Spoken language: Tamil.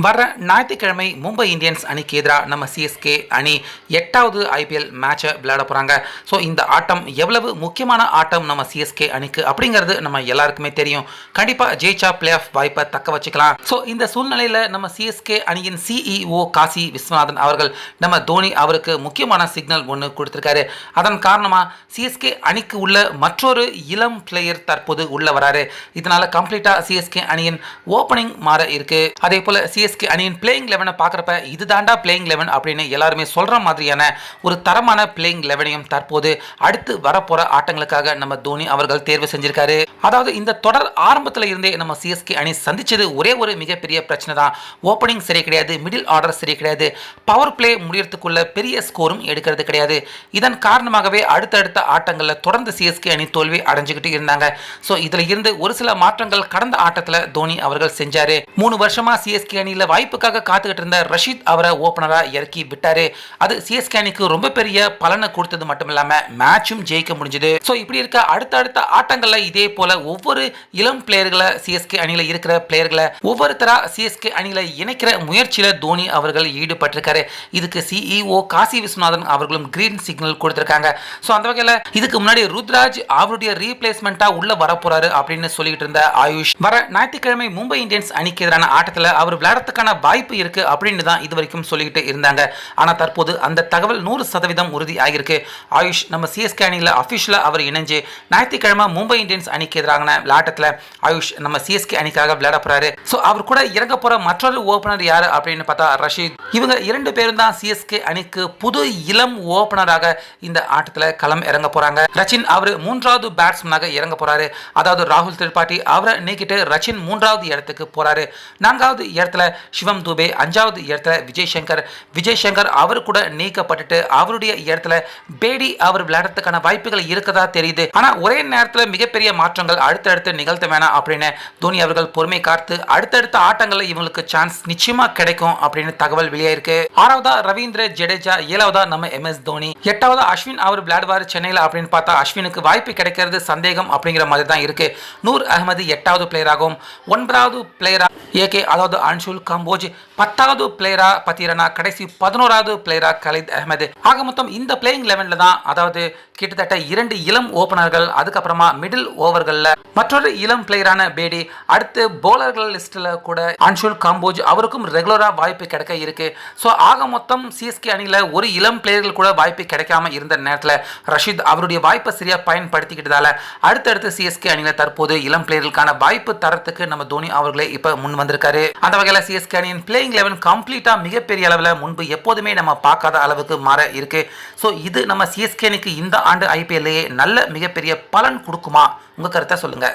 வர்ற ஞாயிற்றுக்கிழமை மும்பை இந்தியன்ஸ் அணிக்கு எதிராக நம்ம சிஎஸ்கே அணி 8வது ஐபிஎல் மேட்சை விளையாட போகிறாங்க. ஸோ இந்த ஆட்டம் எவ்வளவு முக்கியமான ஆட்டம் நம்ம சிஎஸ்கே அணிக்கு அப்படிங்கிறது நம்ம எல்லாருக்குமே தெரியும். கண்டிப்பாக ஜெயிச்சா பிளே ஆஃப் வாய்ப்பை தக்க வச்சுக்கலாம். ஸோ இந்த சூழ்நிலையில் நம்ம சிஎஸ்கே அணியின் சிஇஓ காசி விஸ்வநாதன் அவர்கள் நம்ம தோனி அவருக்கு முக்கியமான சிக்னல் ஒன்று கொடுத்துருக்காரு. அதன் காரணமாக சிஎஸ்கே அணிக்கு உள்ள மற்றொரு இளம் பிளேயர் தற்போது உள்ள வராரு. இதனால கம்ப்ளீட்டாக சிஎஸ்கே அணியின் ஓப்பனிங் மாற இருக்கு. அதே போல சிஎஸ்கே அணியின் பிளேயிங் 11 பார்க்குறப்ப இது தாண்டா பிளேயிங் 11 அப்படின்னு எல்லாருமே சொல்ற மாதிரியான ஒரு தரமான பிளேயிங் 11ஐயும் தற்போது அடுத்து வரப்போற ஆட்டங்களுக்காக நம்ம தோனி அவர்கள் தேர்வு செஞ்சிருக்காரு. அதாவது இந்த தொடர் ஆரம்பத்தில் இருந்தே நம்ம சிஎஸ்கே அணி சந்திச்சது ஒரே ஒரு மிகப்பெரிய பிரச்சனை தான். ஓப்பனிங் சரி கிடையாது, மிடில் ஆர்டர் சரி கிடையாது, பவர் பிளே முடியறதுக்குள்ள பெரிய ஸ்கோரும் எடுக்கிறது கிடையாது. இதன் காரணமாகவே அடுத்தடுத்த ஆட்டங்களில் தொடர்ந்து சிஎஸ்கே அணி தோல்வி அடைஞ்சுக்கிட்டு இருந்தாங்க. ஸோ இதுல இருந்து ஒரு சில மாற்றங்கள் கடந்த ஆட்டத்தில் தோனி அவர்கள் செஞ்சாரு. 3 வருஷமா சிஎஸ்கே அணியில் வாய்ப்புக்காக காத்துக்கிட்டு இருந்த ரஷீத் அவரை ஓபனரா இறக்கி விட்டாரு. அது சிஎஸ்கே அணிக்கு ரொம்ப பெரிய பலனை கொடுத்தது மட்டும் இல்லாம மேட்சும் ஜெயிக்க முடிஞ்சது. ஸோ இப்படி இருக்க அடுத்த ஆட்டங்கள்ல இதே போல ஒவ்வொரு இளம் பிளேயர்களை சிஎஸ்கே அணியில இருக்கிற பிளேயர்களை ஒவ்வொருத்தரா சிஎஸ்கே அணியில இணைக்கிற முயற்சியில தோனி அவர்கள் ஈடுபட்டிருக்காரு. இதுக்கு சிஇஓ காசி விஸ்வநாதன் அவர்களும் கிரீன் சிக்னல் கொடுத்திருக்காங்க. ஸோ அந்த வகையில் இதுக்கு முன்னாடி ருத்ராஜ் அவருடைய ரீப்ளேஸ்மெண்டா உள்ள வரப்போறாரு அப்படின்னு சொல்லிட்டு இருந்த ஆயுஷ் வர ஞாயிற்றுக்கிழமை மும்பை இந்தியன்ஸ் அணிக்கு எதிரான ஆட்டத்தில் அவர் விளையாடுறதுக்கான வாய்ப்பு இருக்கு அப்படின்னு தான் இது வரைக்கும் சொல்லிக்கிட்டு இருந்தாங்க. ஆனா தற்போது அந்த தகவல் 100% உறுதி ஆகியிருக்கு. ஆயுஷ் நம்ம சிஎஸ்கே அணியில் அபிஷியலா அவர் இணைஞ்சு ஞாயிற்றுக்கிழமை மும்பை இந்தியன்ஸ் அணிக்கு எதிரான விளையாட்டத்தில் ஆயுஷ் நம்ம சிஎஸ்கே அணிக்காக விளையாட போறாரு. ஸோ அவர் கூட இறங்க போற மற்றொரு ஓபனர் யாரு அப்படின்னு பார்த்தா ரஷீத். இவங்க 2 பேரும் தான் சிஎஸ்கே அணிக்கு புது இளம் ஓபனராக இந்த ஆட்டத்தில் களம் இறங்க போறாங்க. ரச்சின் அவர் 3வது பேட்ஸ்மேனாக இறங்க போறாரு. அதாவது ராகுல் திரிபாட்டி அவரை நீக்கிட்டு ரச்சின் 3வது இடத்துக்கு போறாரு. 4வது இடத்துல சிவம் துபே, 5வது இடத்துல விஜய் சங்கர் அவர் கூட நீக்கப்பட்டுட்டு அவருடைய இடத்துல பேடி அவர் விளையாடுறதுக்கான வாய்ப்புகள் இருக்கதா தெரியுது. ஆனா ஒரே நேரத்தில் மிகப்பெரிய மாற்றங்கள் அடுத்தடுத்து நிகழ்த்த வேணாம் அப்படின்னு தோனி அவர்கள் பொறுமை காத்து அடுத்தடுத்த ஆட்டங்களில் இவங்களுக்கு சான்ஸ் நிச்சயமா கிடைக்கும் அப்படின்னு தகவல் வெளியாயிருக்கு. 6வதா ரவீந்திர ஜடேஜா, 7வதா நம்ம MS தோனி, 8வதா அஸ்வின் அவர் விளையாடுவார் சென்னையில் அப்படின்னு பார்த்தா அஸ்வினுக்கு வாய்ப்பு கிடைக்கிறது சந்தேகம் அப்படிங்கிற மாதிரி தான் இருக்கு. நூர் அகமது 8வது பிளேயராகவும் 9வது பிளேயரா AK அதாவது அன்ஷுல் கம்போஜ், 10வது பிளேயரா பத்திரனா, கடைசி 11வது பிளேயரா கலீத் அஹமது. ஆக மொத்தம் இந்த பிளேயிங் 11 தான் அதாவது கிட்டத்தட்ட 2 இளம் ஓபனர்கள், அதுக்கப்புறமா மிடில் ஓவர்கள்ல மற்றொரு இளம் பிளேயரான பேடி, அடுத்து போலர்கள் லிஸ்ட்ல கூட அன்ஷுல் கம்போஜ் அவருக்கும் ரெகுலரா வாய்ப்பு கிடைக்க இருக்கு. ஸோ ஆக மொத்தம் சிஎஸ்கே அணியில ஒரு இளம் பிளேயர்கள் கூட வாய்ப்பு கிடைக்காம இருந்த நேரத்தில் ரஷீத் அவருடைய வாய்ப்பை சரியா பயன்படுத்திக்கிட்டதால அடுத்தடுத்து சிஎஸ்கே அணியில தற்போது இளம் பிளேயர்களுக்கான வாய்ப்பு தரத்துக்கு நம்ம தோனி அவர்களே இப்ப முன் வந்திருக்காரு. அந்த வகையில் சிஎஸ்கே அணியின் பிளேயிங் 11 கம்ப்ளீட்டா மிகப்பெரிய அளவில் முன்பு எப்போதுமே நம்ம பார்க்காத அளவுக்கு மாற இருக்கு. ஸோ இது நம்ம சிஎஸ்கே அணிக்கு இந்த ஆண்டு ஐபிஎல்லையே நல்ல மிகப்பெரிய பலன் கொடுக்குமா? உங்க கருத்தை சொல்லுங்க.